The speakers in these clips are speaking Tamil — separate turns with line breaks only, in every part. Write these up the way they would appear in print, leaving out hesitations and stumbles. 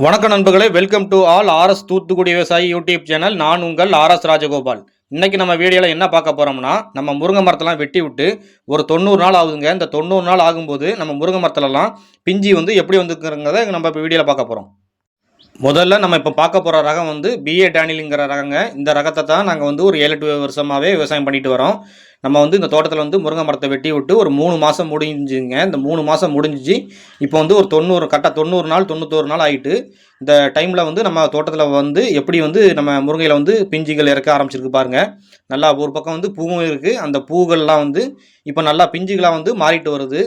வணக்கம் நண்பர்களே, welcome to all RS Thoothukudi விவசாயி யூடியூப் சேனல். நான் உங்கள் ஆர்எஸ் ராஜகோபால். இன்னைக்கு நம்ம வீடியோவில் என்ன பார்க்க போகிறோம்னா, நம்ம முருங்கை மரத்தெல்லாம் வெட்டி விட்டு ஒரு 90 நாள் ஆகுதுங்க. இந்த 90 நாள் ஆகும்போது நம்ம முருங்கை மரத்துலலாம் பிஞ்சி எப்படி வந்துருக்கிறத நம்ம இப்போ வீடியோவில் பார்க்க போகிறோம். முதல்ல நம்ம இப்போ பார்க்க போகிற ரகம் பிஏ டேனியலுங்கிற ரகங்க. இந்த ரகத்தை தான் நாங்கள் ஒரு 7-8 வருஷமாகவே விவசாயம் பண்ணிட்டு வரோம். நம்ம இந்த தோட்டத்தில் முருங்கை மரத்தை வெட்டி விட்டு ஒரு 3 மாதம் முடிஞ்சுங்க. இந்த 3 மாதம் முடிஞ்சிச்சு. இப்போ ஒரு 90 கரெக்டாக 90 நாள் 91 நாள் ஆகிட்டு. இந்த டைமில் நம்ம தோட்டத்தில் எப்படி நம்ம முருங்கையில் பிஞ்சுகள் இறக்க ஆரம்பிச்சிருக்கு பாருங்கள். நல்லா ஒரு பக்கம் பூவும் இருக்குது. அந்த பூக்கள்லாம் இப்போ நல்லா பிஞ்சுகளாக மாறிட்டு வருது.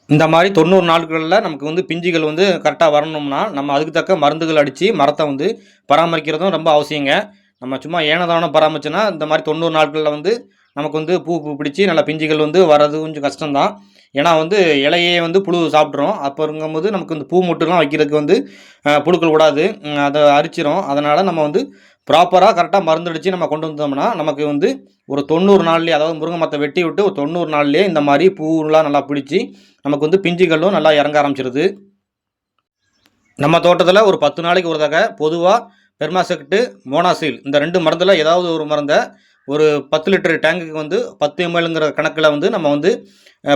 இந்த மாதிரி 90 நாட்களில் நமக்கு பிஞ்சுகள் கரெக்டாக வரணும்னா நம்ம அதுக்கு தக்க மருந்துகள் அடித்து மரத்தை பராமரிக்கிறதும் ரொம்ப அவசியங்க. நம்ம சும்மா ஏனதானம் பராமரிச்சோன்னா இந்த மாதிரி 90 நாட்களில் நமக்கு பூ பிடிச்சி நல்லா பிஞ்சுகள் வர்றது கொஞ்சம் கஷ்டம்தான். ஏன்னா இலையே புழு சாப்பிட்றோம். அப்போங்கும்போது நமக்கு பூ மொட்டுலாம் வைக்கிறதுக்கு புழுக்கள் விடாது, அதை அரிச்சிரும். அதனால் நம்ம ப்ராப்பராக கரெக்டாக மருந்து அடித்து நம்ம கொண்டு வந்தோம்னா நமக்கு ஒரு 90 நாள்லேயே, அதாவது முருங்கை மரத்தை வெட்டி விட்டு ஒரு 90 நாள்லேயே இந்த மாதிரி பூவெலாம் நல்லா பிடிச்சி நமக்கு பிஞ்சுகளும் நல்லா இறங்க ஆரம்பிச்சிருது. நம்ம தோட்டத்தில் ஒரு 10 நாளைக்கு ஒரு தடவை பொதுவாக பெர்மாசெக்ட்டு, மோனாசில் இந்த 2 மருந்தில் ஏதாவது ஒரு மருந்தை ஒரு 10 லிட்டர் டேங்குக்கு 10 mlங்கிற கணக்கில் நம்ம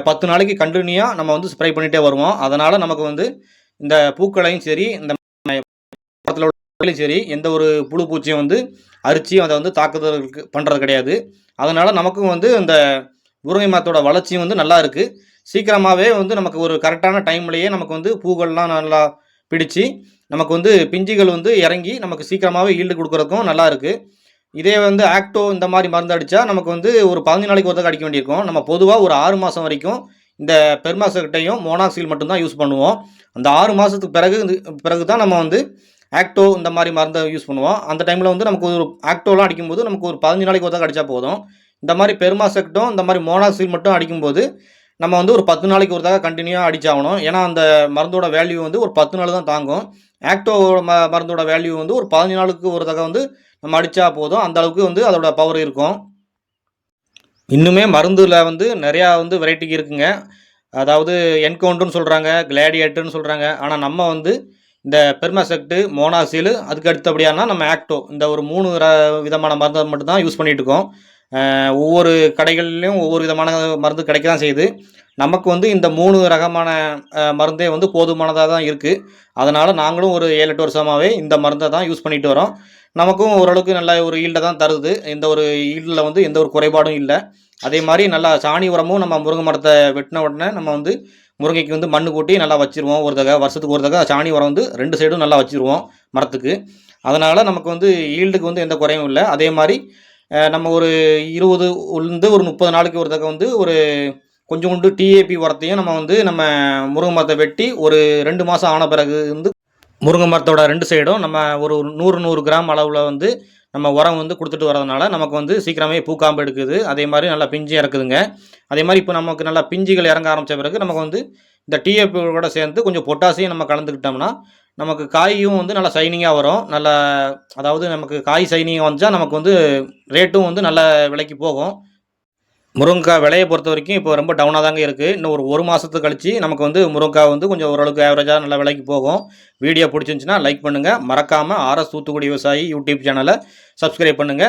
10 நாளைக்கு கண்டினியூவாக நம்ம ஸ்ப்ரே பண்ணிகிட்டே வருவோம். அதனால் நமக்கு இந்த பூக்களையும் சரி, இந்த மரத்தில் உள்ள சரி, எந்த ஒரு புழு பூச்சியும் அரிச்சு அதை தாக்குதலுக்கு பண்ணுறது கிடையாது. அதனால் நமக்கும் இந்த முருங்கை மரத்தோட வளர்ச்சியும் நல்லா இருக்குது. சீக்கிரமாகவே நமக்கு ஒரு கரெக்டான டைம்லேயே நமக்கு பூக்கள்லாம் நல்லா பிடிச்சி நமக்கு பிஞ்சுகள் இறங்கி நமக்கு சீக்கிரமாகவே ஈல்டு கொடுக்குறதுக்கும் நல்லா இருக்குது. இதே ஆக்டோ இந்த மாதிரி மருந்து அடித்தா நமக்கு ஒரு 15 நாளைக்கு ஒரு தடவை அடிக்க வேண்டியிருக்கும். நம்ம பொதுவாக ஒரு 6 மாதம் வரைக்கும் இந்த பெர்மாசெக்ட்டையும் மோனாக்சில் மட்டும்தான் யூஸ் பண்ணுவோம். அந்த 6 மாதத்துக்கு பிறகு தான் நம்ம ஆக்டோ இந்த மாதிரி மருந்தை யூஸ் பண்ணுவோம். அந்த டைமில் நமக்கு ஒரு ஆக்டோலாம் அடிக்கும்போது நமக்கு ஒரு 15 நாளைக்கு ஒரு தடவை அடித்தா போதும். இந்த மாதிரி பெர்மாசெக்டும் இந்த மாதிரி மோனாக்சில் மட்டும் அடிக்கும்போது நம்ம ஒரு 10 நாளைக்கு ஒரு தடவை கண்டினியூவாக அடிச்சாகணும். ஏன்னா அந்த மருந்தோட வேல்யூ ஒரு 10 நாள் தான் தாங்கும். ஆக்டோ மருந்தோட வேல்யூ ஒரு 15 நாளுக்கு ஒரு தடவை நம்ம அடித்தா போதும். அந்த அளவுக்கு அதோட பவர் இருக்கும். இன்னுமே மருந்தில் நிறையா வெரைட்டிக்கு இருக்குங்க. அதாவது என்கவுண்டர்னு சொல்கிறாங்க, கிளாடியேட்டர்னு சொல்கிறாங்க. ஆனால் நம்ம இந்த பெர்மாசெக்ட்டு, மோனாசில், அதுக்கு அடுத்தபடியானா நம்ம ஆக்டோ, இந்த ஒரு 3 விதமான மருந்தை மட்டும்தான் யூஸ் பண்ணிகிட்டு இருக்கோம். ஒவ்வொரு கடைகள்லையும் ஒவ்வொரு விதமான மருந்து கிடைக்க தான் செய்யுது. நமக்கு இந்த 3 ரகமான மருந்தே போதுமானதாக தான் இருக்குது. அதனால் நாங்களும் ஒரு 7-8 வருஷமாகவே இந்த மருந்தை தான் யூஸ் பண்ணிட்டு வரோம். நமக்கும் ஓரளவுக்கு நல்ல ஒரு ஈல்டை தான் தருது. எந்த ஒரு ஈல்டில் எந்த ஒரு குறைபாடும் இல்லை. அதே மாதிரி நல்லா சாணி உரமும் நம்ம முருங்கை மரத்தை வெட்டின உடனே நம்ம முருங்கைக்கு மண் கூட்டி நல்லா வச்சுருவோம். ஒரு தடவை வருஷத்துக்கு ஒரு தடவை சாணி உரம் 2 சைடும் நல்லா வச்சுருவோம் மரத்துக்கு. அதனால் நமக்கு ஈல்டுக்கு எந்த குறையும் இல்லை. அதே மாதிரி நம்ம ஒரு 20 ஒரு 30 நாளைக்கு ஒரு தடவை ஒரு கொஞ்சோண்டு டிஏபி உரத்தையும் நம்ம முருங்கை மரத்தை வெட்டி ஒரு 2 மாதம் ஆன பிறகு முருங்கை மரத்தோட 2 சைடும் நம்ம ஒரு 100 கிராம் அளவில் நம்ம உரம் கொடுத்துட்டு வரதுனால நமக்கு சீக்கிரமே பூக்காம்பு எடுக்குது. அதே மாதிரி நல்லா பிஞ்சு இறக்குதுங்க. அதே மாதிரி இப்போ நமக்கு நல்லா பிஞ்சுகள் இறங்க ஆரம்பித்த பிறகு நமக்கு இந்த டிஏபியோட சேர்ந்து கொஞ்சம் பொட்டாசியம் நம்ம கலந்துக்கிட்டோம்னா நமக்கு காயும் நல்லா ஷைனிங்காக வரும். நல்லா, அதாவது நமக்கு காய் ஷைனிங்காக வந்துச்சா நமக்கு ரேட்டும் நல்ல விலைக்கு போகும். முருங்கைக்காய் விலையை பொறுத்த வரைக்கும் இப்போ ரொம்ப டவுனாக தாங்க இருக்குது. இன்னும் ஒரு மாதத்துக்கு கழிச்சு நமக்கு முருங்கைக்காய் கொஞ்சம் ஓரளவுக்கு ஆவரேஜாக நல்ல விலைக்கு போகும். வீடியோ பிடிச்சிருந்துச்சுன்னா லைக் பண்ணுங்கள். மறக்காமல் ஆர்எஸ் தூத்துக்குடி விவசாயி யூடியூப் சேனலை சப்ஸ்கிரைப் பண்ணுங்கள்.